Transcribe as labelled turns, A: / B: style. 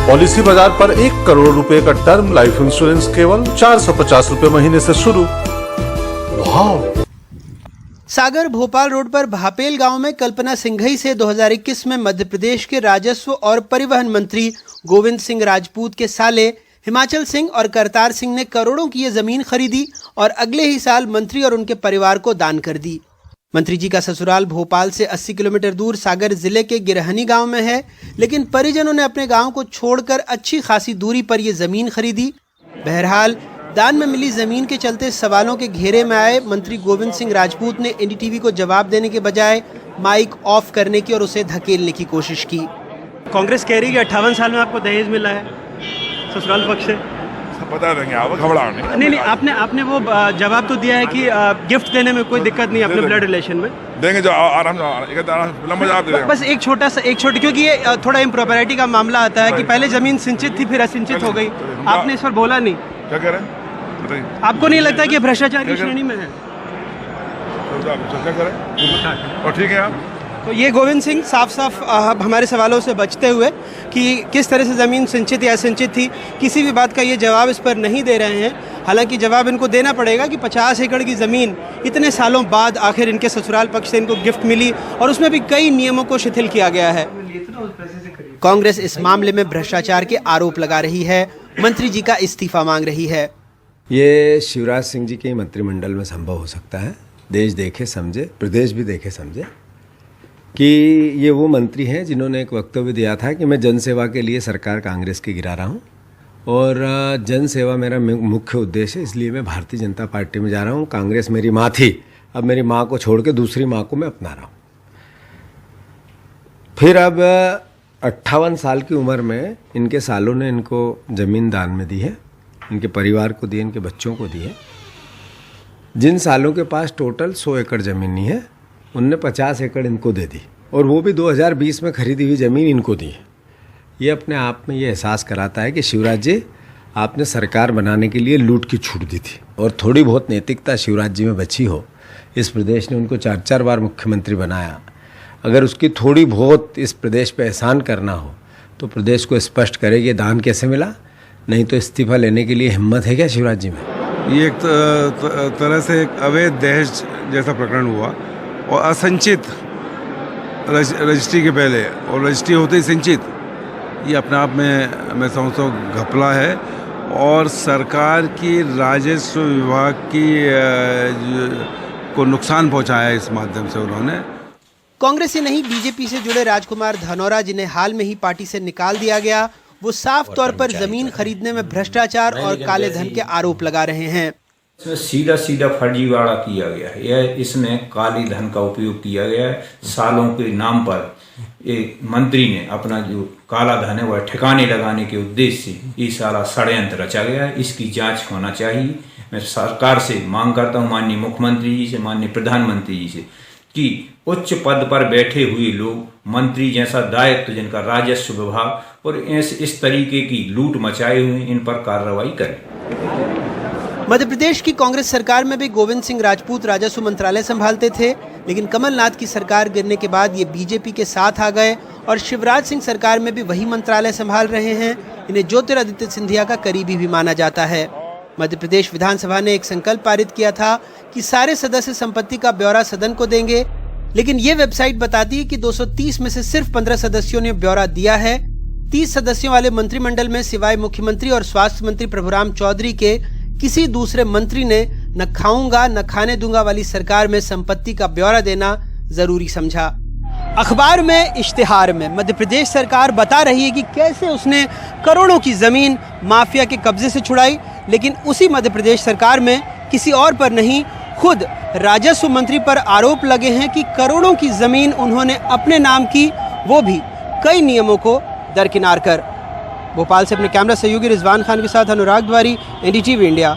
A: Policy बाजार पर 1 करोड़ रुपए का टर्म लाइफ इंश्योरेंस केवल 450 रुपए महीने से शुरू। वाह!
B: सागर भोपाल रोड पर भापेल गांव में कल्पना सिंघई से 2021 में मध्य प्रदेश के राजस्व और परिवहन मंत्री गोविंद सिंह राजपूत के साले हिमाचल सिंह और करतार सिंह ने करोड़ों की ये जमीन खरीदी और अगले ही साल मंत्री और उनके परिवार को दान कर दी। मंत्री जी का ससुराल भोपाल से 80 किलोमीटर दूर सागर जिले के गिरहनी गांव में है, लेकिन परिजनों ने अपने गांव को छोड़कर अच्छी खासी दूरी पर ये जमीन खरीदी। बहरहाल दान में मिली जमीन के चलते सवालों के घेरे में आए मंत्री गोविंद सिंह राजपूत ने एनडीटीवी को जवाब देने के बजाय माइक ऑफ करने की और उसे धकेलने की कोशिश की।
C: कांग्रेस कह रही है कि 58 साल में आपको दहेज मिला है ससुराल पक्ष से।
D: पता देंगे आप, घबराओ
C: नहीं, आपने वो जवाब तो दिया है कि गिफ्ट देने में कोई दिक्कत नहीं अपने ब्लड रिलेशन में
D: देंगे, जो आराम से लंबा जवाब दे देंगे।
C: बस एक छोटी क्योंकि ये थोड़ा इम्प्रॉपरिटी का मामला आता है कि पहले जमीन सिंचित थी फिर असिंचित हो गई, आपने इस पर बोला नहीं।
D: क्या कह रहे हैं बताइए।
C: आपको नहीं लगता कि भ्रष्टाचार की श्रेणी में है?
D: क्या करें और ठीक है आप।
C: तो ये गोविंद सिंह साफ हमारे सवालों से बचते हुए कि किस तरह से ज़मीन सिंचित या असिंचित थी, किसी भी बात का ये जवाब इस पर नहीं दे रहे हैं। हालांकि जवाब इनको देना पड़ेगा कि 50 एकड़ की ज़मीन इतने सालों बाद आखिर इनके ससुराल पक्ष से इनको गिफ्ट मिली और उसमें भी कई नियमों को शिथिल किया गया है। कांग्रेस इस मामले में भ्रष्टाचार के आरोप लगा रही है, मंत्री जी का इस्तीफा मांग रही है।
E: ये शिवराज सिंह जी के मंत्रिमंडल में संभव हो सकता है। देश देखे समझे, प्रदेश भी देखे समझे कि ये वो मंत्री हैं जिन्होंने एक वक्तव्य दिया था कि मैं जनसेवा के लिए सरकार कांग्रेस की गिरा रहा हूँ और जनसेवा मेरा मुख्य उद्देश्य है, इसलिए मैं भारतीय जनता पार्टी में जा रहा हूँ। कांग्रेस मेरी माँ थी, अब मेरी माँ को छोड़ के दूसरी माँ को मैं अपना रहा हूँ। फिर अब 58 साल की उम्र में इनके सालों ने इनको ज़मीन दान में दी है, इनके परिवार को दी है, इनके बच्चों को दी है। जिन सालों के पास टोटल 100 एकड़ ज़मीन नहीं है, उनने 50 एकड़ इनको दे दी और वो भी 2020 में खरीदी हुई ज़मीन इनको दी है। ये अपने आप में ये एहसास कराता है कि शिवराज जी, आपने सरकार बनाने के लिए लूट की छूट दी थी और थोड़ी बहुत नैतिकता शिवराज जी में बची हो। इस प्रदेश ने उनको 4-4 बार मुख्यमंत्री बनाया। अगर उसकी थोड़ी बहुत इस प्रदेश पे एहसान करना हो तो प्रदेश को स्पष्ट करे कि दान कैसे मिला, नहीं तो इस्तीफा लेने के लिए हिम्मत है क्या शिवराज जी में?
F: ये एक तरह से एक अवैध दहेज जैसा प्रकरण हुआ और असंचित रजिस्ट्री के पहले और रजिस्ट्री होते ही संचित, ये अपने आप में मैं समझता हूँ घपला है और सरकार की राजस्व विभाग की को नुकसान पहुँचाया इस माध्यम से उन्होंने।
B: कांग्रेस ही नहीं, बीजेपी से जुड़े राजकुमार धनौरा, जिन्हें हाल में ही पार्टी से निकाल दिया गया, वो साफ तौर पर जमीन खरीदने में भ्रष्टाचार और काले धन के आरोप लगा रहे हैं।
G: इसमें सीधा फर्जीवाड़ा किया गया है, यह इसमें काली धन का उपयोग किया गया है। सालों के नाम पर एक मंत्री ने अपना जो काला धन है वह ठिकाने लगाने के उद्देश्य से ये सारा षड्यंत्र रचा गया है। इसकी जांच होना चाहिए। मैं सरकार से मांग करता हूँ, माननीय मुख्यमंत्री जी से, माननीय प्रधानमंत्री जी से, कि उच्च पद पर बैठे हुए लोग, मंत्री जैसा दायित्व जिनका राजस्व विभाग और इस तरीके की लूट मचाए हुए, इन पर कार्रवाई करें।
B: मध्य प्रदेश की कांग्रेस सरकार में भी गोविंद सिंह राजपूत राजस्व मंत्रालय संभालते थे, लेकिन कमलनाथ की सरकार गिरने के बाद ये बीजेपी के साथ आ गए और शिवराज सिंह सरकार में भी वही मंत्रालय संभाल रहे हैं। इन्हें ज्योतिरादित्य सिंधिया का करीबी भी माना जाता है। मध्य प्रदेश विधानसभा ने एक संकल्प पारित किया था कि सारे सदस्य संपत्ति का ब्यौरा सदन को देंगे, लेकिन ये वेबसाइट बताती है कि 230 में से सिर्फ 15 सदस्यों ने ब्यौरा दिया है। 30 सदस्यों वाले मंत्रिमंडल में सिवाय मुख्यमंत्री और स्वास्थ्य मंत्री प्रभुराम चौधरी के किसी दूसरे मंत्री ने न खाऊंगा न खाने दूंगा वाली सरकार में संपत्ति का ब्यौरा देना जरूरी समझा। अखबार में, इश्तिहार में मध्य प्रदेश सरकार बता रही है कि कैसे उसने करोड़ों की जमीन माफिया के कब्जे से छुड़ाई, लेकिन उसी मध्य प्रदेश सरकार में किसी और पर नहीं, खुद राजस्व मंत्री पर आरोप लगे हैं कि करोड़ों की जमीन उन्होंने अपने नाम की, वो भी कई नियमों को दरकिनार कर। भोपाल से अपने कैमरा सहयोगी रिजवान खान के साथ अनुराग द्वारी, एनडीटीवी इंडिया।